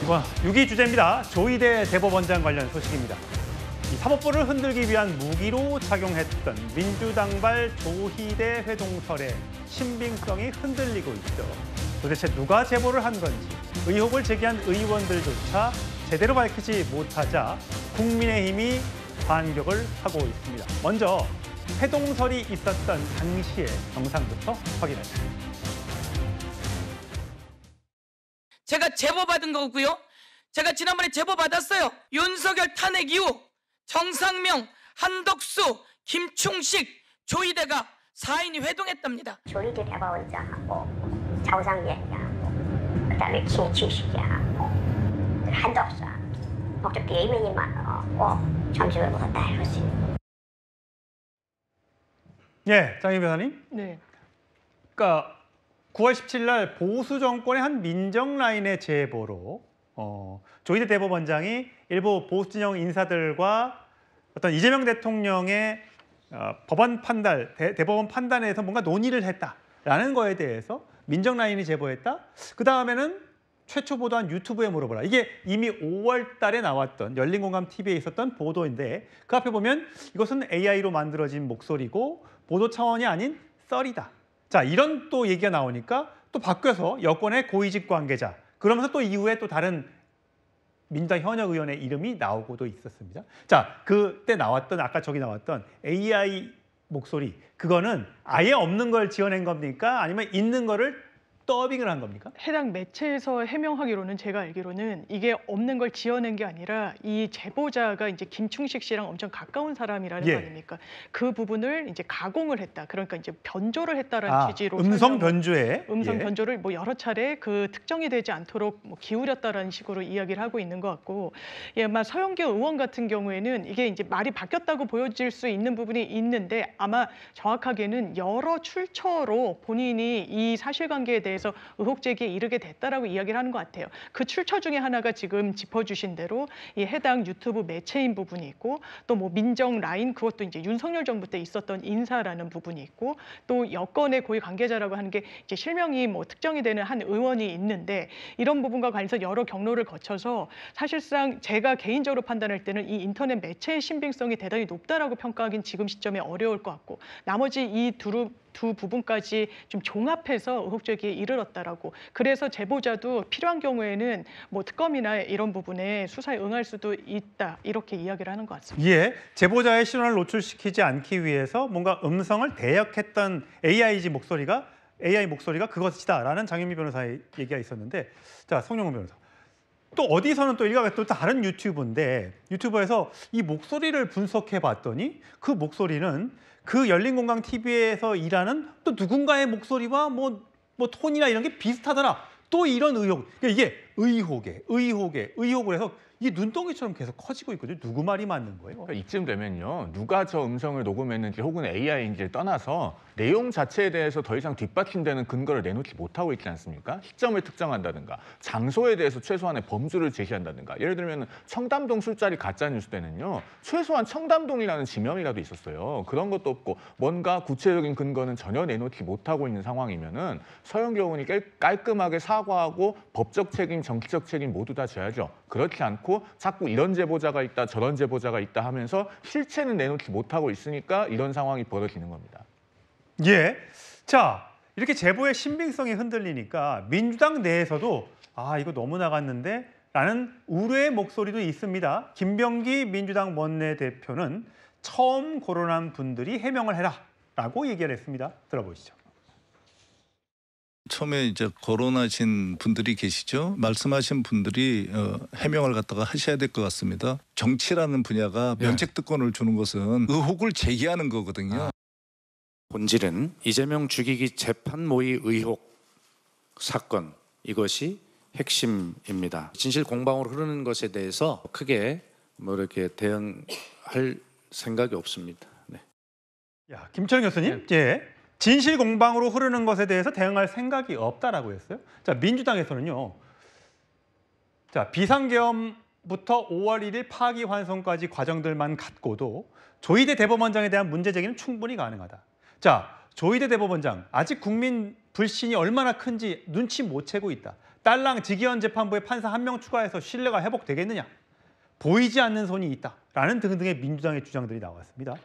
이번 6위 주제입니다. 조희대 대법원장 관련 소식입니다. 이 사법부를 흔들기 위한 무기로 작용했던 민주당발 조희대 회동설의 신빙성이 흔들리고 있죠. 도대체 누가 제보를 한 건지 의혹을 제기한 의원들조차 제대로 밝히지 못하자 국민의힘이 반격을 하고 있습니다. 먼저 회동설이 있었던 당시의 영상부터 확인하겠습니다. 제가 제보받은 거고요. 제가 지난번에 제보받았어요. 윤석열 탄핵 이후 정상명, 한덕수, 김충식, 조희대가 4인이 회동했답니다. 조희대 대법원장하고 차우상 위원장하고 그다음에 김충식이하고 한덕수하고 목적 비밀이 많고 잠시를 묻었다 이것입니다. 예, 장희 변호사님. 네. 그러니까 9월 17일 날 보수 정권의 한 민정 라인의 제보로 조희대 대법원장이 일부 보수 진영 인사들과 어떤 이재명 대통령의 법원 판단, 대법원 판단에서 뭔가 논의를 했다라는 거에 대해서 민정 라인이 제보했다. 그 다음에는 최초 보도한 유튜브에 물어보라. 이게 이미 5월 달에 나왔던 열린공감 TV에 있었던 보도인데 그 앞에 보면 이것은 AI로 만들어진 목소리고 보도 차원이 아닌 썰이다. 자, 이런 또 얘기가 나오니까 또 바뀌어서 여권의 고위직 관계자, 그러면서 또 이후에 또 다른 민주당 현역 의원의 이름이 나오고도 있었습니다. 자, 그때 나왔던 아까 저기 나왔던 AI 목소리, 그거는 아예 없는 걸 지어낸 겁니까? 아니면 있는 거를 더빙을 한 겁니까? 해당 매체에서 해명하기로는 제가 알기로는 이게 없는 걸 지어낸 게 아니라 이 제보자가 이제 김충식 씨랑 엄청 가까운 사람이라는 거 아닙니까? 그 부분을 이제 가공을 했다. 그러니까 이제 변조를 했다라는 취지로 음성 변조에 음성 변조를 뭐 여러 차례 그 특정이 되지 않도록 뭐 기울였다라는 식으로 이야기를 하고 있는 것 같고, 아마 서영교 의원 같은 경우에는 이게 이제 말이 바뀌었다고 보여질 수 있는 부분이 있는데 아마 정확하게는 여러 출처로 본인이 이 사실관계에 대해서 의혹 제기에 이르게 됐다라고 이야기를 하는 것 같아요. 그 출처 중에 하나가 지금 짚어주신 대로 이 해당 유튜브 매체인 부분이 있고, 또 뭐 민정 라인, 그것도 이제 윤석열 정부 때 있었던 인사라는 부분이 있고, 또 여권의 고위 관계자라고 하는 게 이제 실명이 뭐 특정이 되는 한 의원이 있는데, 이런 부분과 관해서 여러 경로를 거쳐서 사실상 제가 개인적으로 판단할 때는 이 인터넷 매체의 신빙성이 대단히 높다라고 평가하기는 지금 시점에 어려울 것 같고, 나머지 이 두 부분까지 좀 종합해서 의혹 제기에 이르렀다라고. 그래서 제보자도 필요한 경우에는 뭐 특검이나 이런 부분에 수사에 응할 수도 있다, 이렇게 이야기를 하는 것 같습니다. 예, 제보자의 신원을 노출시키지 않기 위해서 뭔가 음성을 대역했던 AI 목소리가 그것이다라는 장현미 변호사의 얘기가 있었는데, 자, 송영훈 변호사. 또 어디서는 또 일각에 또 다른 유튜브인데 유튜브에서 이 목소리를 분석해 봤더니 그 목소리는 그 열린공감 TV에서 일하는 또 누군가의 목소리와 뭐 톤이나 이런 게 비슷하더라. 또 이런 의혹. 그러니까 이게 의혹을 해서 이게 눈덩이처럼 계속 커지고 있거든요. 누구 말이 맞는 거예요? 그러니까 이쯤 되면요, 누가 저 음성을 녹음했는지 혹은 AI인지를 떠나서 내용 자체에 대해서 더 이상 뒷받침되는 근거를 내놓지 못하고 있지 않습니까? 시점을 특정한다든가 장소에 대해서 최소한의 범주를 제시한다든가. 예를 들면 청담동 술자리 가짜뉴스 때는요, 최소한 청담동이라는 지명이라도 있었어요. 그런 것도 없고 뭔가 구체적인 근거는 전혀 내놓지 못하고 있는 상황이면은 서영교 의원이 깔끔하게 사과하고 법적 책임, 정치적 책임 모두 다 져야죠. 그렇지 않고 자꾸 이런 제보자가 있다, 저런 제보자가 있다 하면서 실체는 내놓지 못하고 있으니까 이런 상황이 벌어지는 겁니다. 예. 자, 이렇게 제보의 신빙성이 흔들리니까 민주당 내에서도 이거 너무 나갔는데 라는 우려의 목소리도 있습니다. 김병기 민주당 원내대표는 처음 거론한 분들이 해명을 해라라고 얘기를 했습니다. 들어보시죠. 처음에 이제 거론하신 분들이 계시죠. 말씀하신 분들이 해명을 갖다가 하셔야 될 것 같습니다. 정치라는 분야가 면책특권을 주는 것은 의혹을 제기하는 거거든요. 본질은 이재명 죽이기 재판 모의 의혹 사건, 이것이 핵심입니다. 진실 공방으로 흐르는 것에 대해서 크게 뭐 이렇게 대응할 생각이 없습니다. 네. 야, 김철영 교수님, 예. 진실 공방으로 흐르는 것에 대해서 대응할 생각이 없다라고 했어요. 자, 민주당에서는요. 자, 비상계엄부터 5월 1일 파기환송까지 과정들만 갖고도 조희대 대법원장에 대한 문제 제기는 충분히 가능하다. 자, 조희대 대법원장 아직 국민 불신이 얼마나 큰지 눈치 못 채고 있다. 딸랑 직위원 재판부에 판사 1명 추가해서 신뢰가 회복되겠느냐? 보이지 않는 손이 있다라는 등등의 민주당의 주장들이 나왔습니다.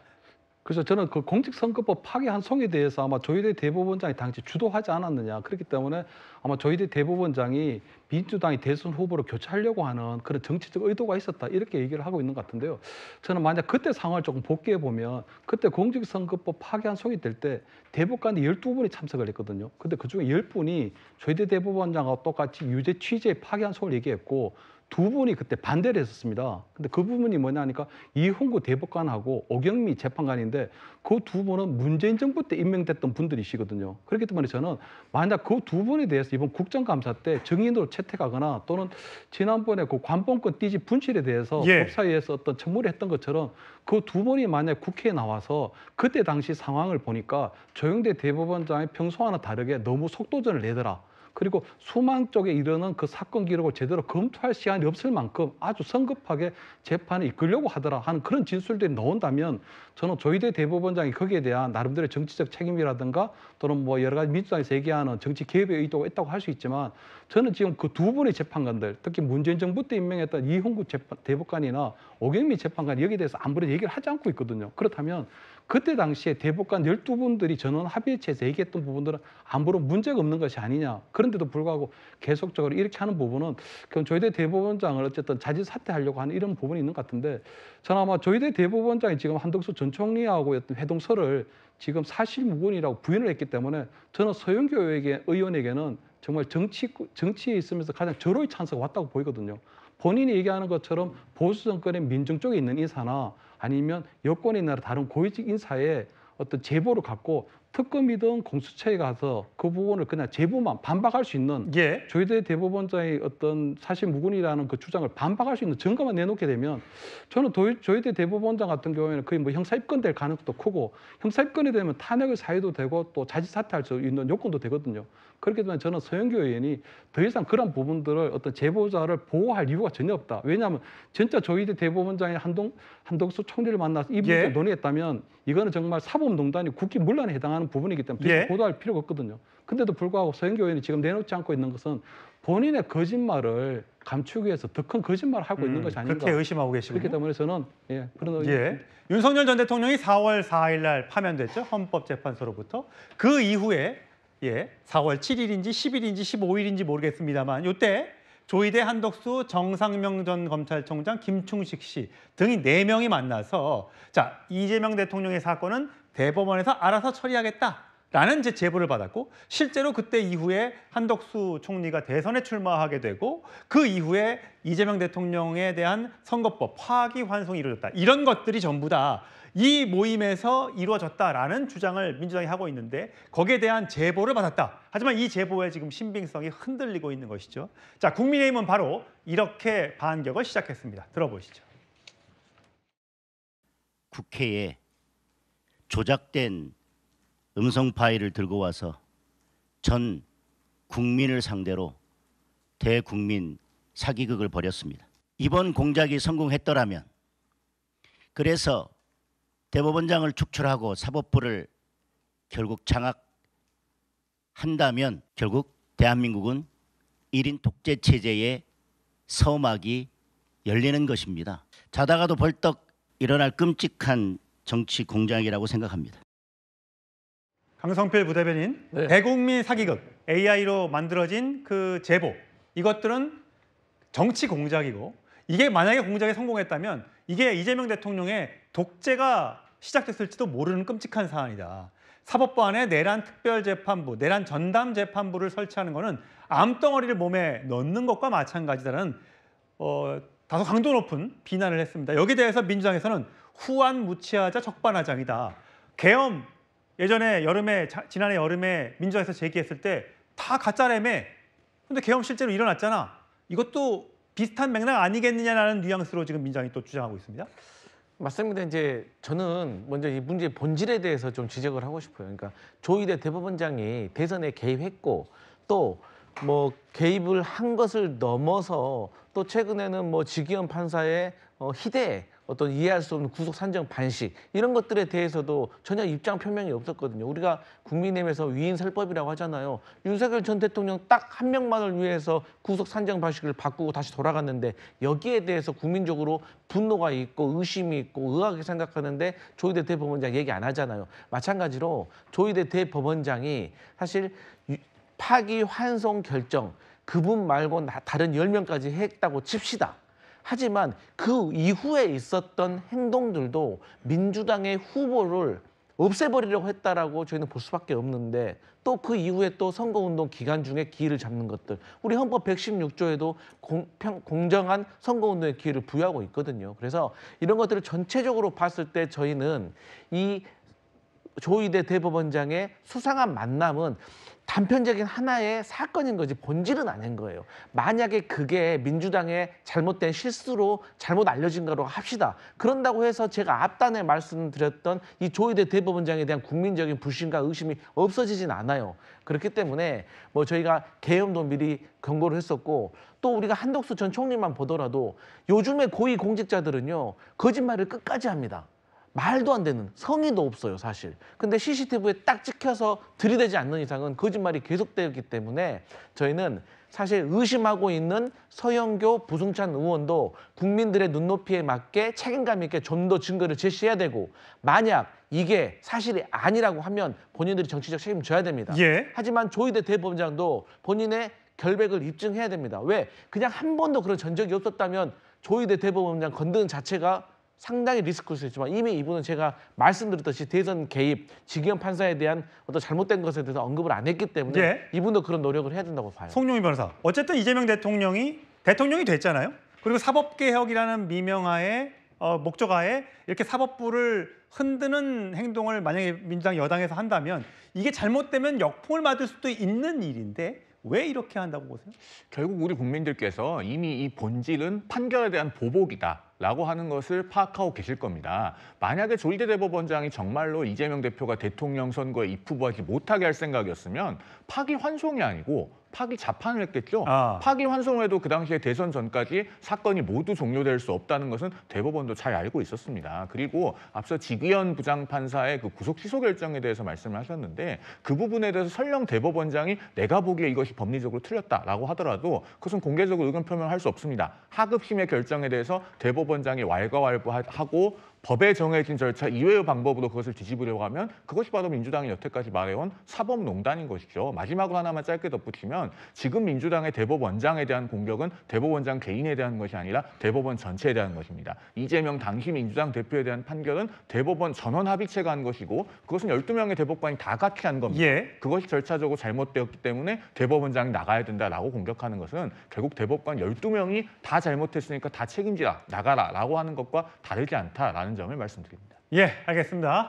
그래서 저는 그 공직선거법 파기한 송에 대해서 아마 조희대 대법원장이 당시 주도하지 않았느냐. 그렇기 때문에 아마 조희대 대법원장이 민주당이 대선 후보로 교체하려고 하는 그런 정치적 의도가 있었다. 이렇게 얘기를 하고 있는 것 같은데요. 저는 만약 그때 상황을 조금 복귀해 보면 그때 공직선거법 파기한 송이 될 때 대법관이 12분이 참석을 했거든요. 근데 그중에 10분이 조희대 대법원장과 똑같이 유죄 취지의 파기한 송을 얘기했고 2분이 그때 반대를 했었습니다. 근데 그 부분이 뭐냐니까 이홍구 대법관하고 오경미 재판관인데 그 2분은 문재인 정부 때 임명됐던 분들이시거든요. 그렇기 때문에 저는 만약 그 2분에 대해서 이번 국정감사 때 증인으로 채택하거나 또는 지난번에 그 관본권 띠지 분실에 대해서 법사위에서 어떤 청문회 했던 것처럼 그 2분이 만약 국회에 나와서 그때 당시 상황을 보니까 조영대 대법원장의 평소와는 다르게 너무 속도전을 내더라. 그리고 수만 쪽에 이르는 그 사건 기록을 제대로 검토할 시간이 없을 만큼 아주 성급하게 재판을 이끌려고 하더라 하는 그런 진술들이 나온다면 저는 조희대 대법원장이 거기에 대한 나름대로의 정치적 책임이라든가 또는 뭐 여러 가지 민주당에서 얘기하는 정치 개입의 의도가 있다고 할 수 있지만 저는 지금 그 2분의 재판관들 특히 문재인 정부 때 임명했던 이홍구 대법관이나 오경미 재판관이 여기에 대해서 아무런 얘기를 하지 않고 있거든요. 그렇다면 그때 당시에 대법관 12분들이 전원 합의체에서 얘기했던 부분들은 아무런 문제가 없는 것이 아니냐. 그런데도 불구하고 계속적으로 이렇게 하는 부분은 그럼 조희대 대법원장을 어쨌든 자진 사퇴하려고 하는 이런 부분이 있는 것 같은데 저는 아마 조희대 대법원장이 지금 한덕수 전 총리하고 어떤 회동서를 지금 사실무근이라고 부인을 했기 때문에 저는 서영교 의원에게는 정말 정치에 있으면서 가장 절호의 찬스가 왔다고 보이거든요. 본인이 얘기하는 것처럼 보수 정권의 민정 쪽에 있는 인사나 아니면 여권에 있는 다른 고위직 인사의 어떤 제보를 갖고 특검이든 공수처에 가서 그 부분을 그냥 제보만 반박할 수 있는 조희대 대법원장의 어떤 사실무근이라는 그 주장을 반박할 수 있는 증거만 내놓게 되면 저는 조희대 대법원장 같은 경우에는 거의 뭐 형사 입건될 가능성도 크고 형사 입건이 되면 탄핵의 사유도 되고 또 자진 사퇴할 수 있는 요건도 되거든요. 그렇기 때문에 저는 서영교 의원이 더 이상 그런 부분들을 어떤 제보자를 보호할 이유가 전혀 없다. 왜냐하면 진짜 조희대 대법원장이 한덕수 총리를 만나서 이 문제를 논의했다면 이거는 정말 사법농단이 국기 문란에 해당하는 부분이기 때문에 보도할 필요가 없거든요. 근데도 불구하고 서영교 의원이 지금 내놓지 않고 있는 것은 본인의 거짓말을 감추기 위해서 더 큰 거짓말을 하고 있는 것이 아닌가. 그렇게 의심하고 계시군요. 그렇기 때문에 저는 그런 의견. 윤석열 전 대통령이 4월 4일 날 파면됐죠. 헌법재판소로부터. 그 이후에 4월 7일인지 10일인지 15일인지 모르겠습니다만 이때 조희대 한덕수 정상명 전 검찰총장 김충식 씨 등이 4명이 만나서 자 이재명 대통령의 사건은 대법원에서 알아서 처리하겠다라는 제보를 받았고 실제로 그때 이후에 한덕수 총리가 대선에 출마하게 되고 그 이후에 이재명 대통령에 대한 선거법 파기환송이 이루어졌다. 이런 것들이 전부 다 이 모임에서 이루어졌다라는 주장을 민주당이 하고 있는데 거기에 대한 제보를 받았다. 하지만 이 제보의 지금 신빙성이 흔들리고 있는 것이죠. 자, 국민의힘은 바로 이렇게 반격을 시작했습니다. 들어보시죠. 국회에 조작된 음성 파일을 들고 와서 전 국민을 상대로 대국민 사기극을 벌였습니다. 이번 공작이 성공했더라면 그래서 대법원장을 축출하고 사법부를 결국 장악한다면 결국 대한민국은 1인 독재 체제의 서막이 열리는 것입니다. 자다가도 벌떡 일어날 끔찍한 정치 공작이라고 생각합니다. 강성필 부대변인, 대국민 사기극, AI로 만들어진 그 제보, 이것들은 정치 공작이고 이게 만약에 공작에 성공했다면 이게 이재명 대통령의 독재가 시작됐을지도 모르는 끔찍한 사안이다. 사법부 안에 내란 특별재판부, 내란 전담 재판부를 설치하는 것은 암덩어리를 몸에 넣는 것과 마찬가지다라는 다소 강도 높은 비난을 했습니다. 여기에 대해서 민주당에서는 후안무치하자 적반하장이다. 계엄 예전에 지난해 여름에 민주당에서 제기했을 때 다 가짜라며. 근데 계엄 실제로 일어났잖아. 이것도 비슷한 맥락 아니겠느냐라는 뉘앙스로 지금 민주당이 또 주장하고 있습니다. 맞습니다. 이제 저는 먼저 이 문제의 본질에 대해서 좀 지적을 하고 싶어요. 그러니까 조희대 대법원장이 대선에 개입했고 또 뭐 개입을 한 것을 넘어서 또 최근에는 뭐 직위원 판사의 희대 어떤 이해할 수 없는 구속 산정 반식 이런 것들에 대해서도 전혀 입장 표명이 없었거든요. 우리가 국민의힘에서 위인 설법이라고 하잖아요. 윤석열 전 대통령 딱 한 명만을 위해서 구속 산정 반식을 바꾸고 다시 돌아갔는데 여기에 대해서 국민적으로 분노가 있고 의심이 있고 의아하게 생각하는데 조희대 대법원장 얘기 안 하잖아요. 마찬가지로 조희대 대법원장이 사실 파기 환송 결정 그분 말고 다른 10명까지 했다고 칩시다. 하지만 그 이후에 있었던 행동들도 민주당의 후보를 없애버리려고 했다라고 저희는 볼 수밖에 없는데 또 그 이후에 또 선거운동 기간 중에 기회를 잡는 것들 우리 헌법 116조에도 공정한 선거운동의 기회를 부여하고 있거든요. 그래서 이런 것들을 전체적으로 봤을 때 저희는 이 조희대 대법원장의 수상한 만남은 단편적인 하나의 사건인 거지 본질은 아닌 거예요. 만약에 그게 민주당의 잘못된 실수로 잘못 알려진 거로 합시다. 그런다고 해서 제가 앞단에 말씀드렸던 이 조희대 대법원장에 대한 국민적인 불신과 의심이 없어지진 않아요. 그렇기 때문에 뭐 저희가 계엄도 미리 경고를 했었고 또 우리가 한덕수 전 총리만 보더라도 요즘의 고위 공직자들은요 거짓말을 끝까지 합니다. 말도 안 되는 성의도 없어요 사실. 근데 CCTV에 딱 찍혀서 들이대지 않는 이상은 거짓말이 계속되기 때문에 저희는 사실 의심하고 있는 서영교, 부승찬 의원도 국민들의 눈높이에 맞게 책임감 있게 좀 더 증거를 제시해야 되고 만약 이게 사실이 아니라고 하면 본인들이 정치적 책임을 져야 됩니다. 예. 하지만 조희대 대법원장도 본인의 결백을 입증해야 됩니다. 왜? 그냥 한 번도 그런 전적이 없었다면 조희대 대법원장 건드는 자체가 상당히 리스크일 수 있지만 이미 이분은 제가 말씀드렸듯이 대선 개입, 직위원 판사에 대한 어떤 잘못된 것에 대해서 언급을 안 했기 때문에 예. 이분도 그런 노력을 해야 된다고 봐요. 송영민 변호사, 어쨌든 이재명 대통령이 됐잖아요. 그리고 사법개혁이라는 미명하에 목적하에 이렇게 사법부를 흔드는 행동을 만약에 민주당 여당에서 한다면 이게 잘못되면 역풍을 맞을 수도 있는 일인데 왜 이렇게 한다고 보세요? 결국 우리 국민들께서 이미 이 본질은 판결에 대한 보복이다라고 하는 것을 파악하고 계실 겁니다. 만약에 조희대 대법원장이 정말로 이재명 대표가 대통령 선거에 입후보하지 못하게 할 생각이었으면 파기환송이 아니고 파기 자판을 했겠죠. 파기환송을 해도 그 당시에 대선 전까지 사건이 모두 종료될 수 없다는 것은 대법원도 잘 알고 있었습니다. 그리고 앞서 직위원 부장판사의 그 구속 취소 결정에 대해서 말씀을 하셨는데 그 부분에 대해서 설령 대법원장이 내가 보기에 이것이 법리적으로 틀렸다라고 하더라도 그것은 공개적으로 의견 표명을 할 수 없습니다. 하급심의 결정에 대해서 대법원장이 왈가왈부하고 법에 정해진 절차 이외의 방법으로 그것을 뒤집으려고 하면 그것이 바로 민주당이 여태까지 말해온 사법농단인 것이죠. 마지막으로 하나만 짧게 덧붙이면 지금 민주당의 대법원장에 대한 공격은 대법원장 개인에 대한 것이 아니라 대법원 전체에 대한 것입니다. 이재명 당시 민주당 대표에 대한 판결은 대법원 전원 합의체가 한 것이고 그것은 12명의 대법관이 다 같이 한 겁니다. 예. 그것이 절차적으로 잘못되었기 때문에 대법원장이 나가야 된다라고 공격하는 것은 결국 대법관 12명이 다 잘못했으니까 다 책임지라, 나가라라고 하는 것과 다르지 않다라는 점을 말씀드립니다. 예, 알겠습니다.